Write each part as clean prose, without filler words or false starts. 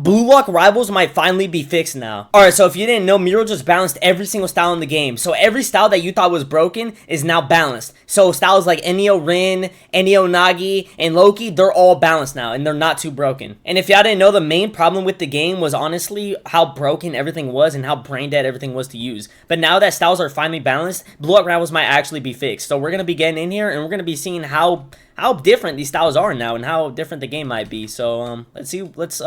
Blue Lock Rivals might finally be fixed now. Alright, so if you didn't know, Miro just balanced every single style in the game. So every style that you thought was broken is now balanced. So styles like Enio Rin, Enio Nagi, and Loki, they're all balanced now, and they're not too broken. And if y'all didn't know, the main problem with the game was honestly how broken everything was and how brain dead everything was to use. But now that styles are finally balanced, Blue Lock Rivals might actually be fixed. So we're going to be getting in here, and we're going to be seeing how different these styles are now and how different the game might be. So let's see. Let's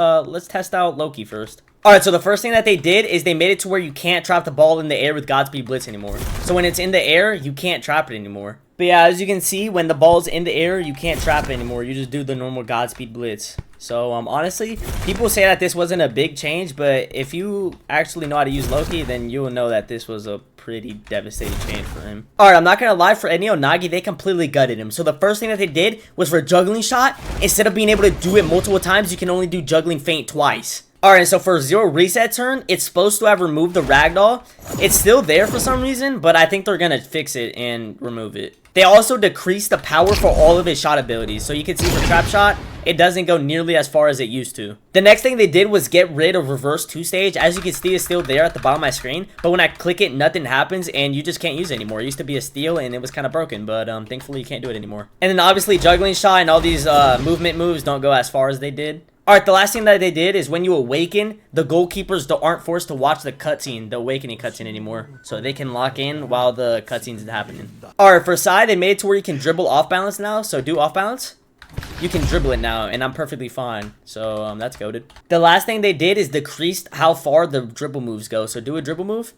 test out Loki first. Alright, so the first thing that they did is they made it to where you can't trap the ball in the air with Godspeed Blitz anymore. So when it's in the air, you can't trap it anymore. But yeah, as you can see, when the ball's in the air, you can't trap it anymore. You just do the normal Godspeed Blitz. So honestly, people say that this wasn't a big change, but if you actually know how to use Loki, then you will know that this was a pretty devastating change for him. Alright, I'm not gonna lie, for Enio Nagi, they completely gutted him. So the first thing that they did was for juggling shot, instead of being able to do it multiple times, you can only do juggling feint twice. Alright, so for Zero Reset turn, it's supposed to have removed the ragdoll. It's still there for some reason, but I think they're gonna fix it and remove it. They also decreased the power for all of his shot abilities. So you can see for Trap Shot, it doesn't go nearly as far as it used to. The next thing they did was get rid of Reverse 2-stage. As you can see, it's still there at the bottom of my screen. But when I click it, nothing happens and you just can't use it anymore. It used to be a steal and it was kind of broken, but thankfully you can't do it anymore. And then obviously Juggling Shot and all these movement moves don't go as far as they did. Alright, the last thing that they did is when you awaken, the goalkeepers aren't forced to watch the cutscene, the awakening cutscene anymore. So they can lock in while the cutscene's happening. Alright, for side, they made it to where you can dribble off balance now. So do off balance. You can dribble it now, and I'm perfectly fine. So that's goated. The last thing they did is decreased how far the dribble moves go. So do a dribble move.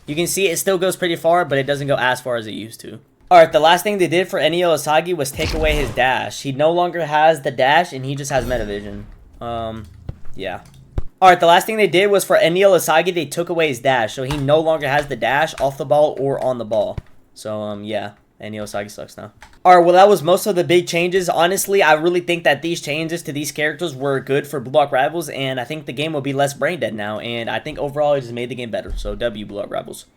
You can see it still goes pretty far, but it doesn't go as far as it used to. Alright, the last thing they did for Enio Asagi was take away his dash. He no longer has the dash, and he just has Metavision. Yeah. Alright, the last thing they did was for Enio Asagi, they took away his dash. So he no longer has the dash off the ball or on the ball. So, yeah. Enio Asagi sucks now. Alright, well, that was most of the big changes. Honestly, I really think that these changes to these characters were good for Blue Lock Rivals, and I think the game will be less brain dead now. And I think overall, it just made the game better. So, W Blue Lock Rivals.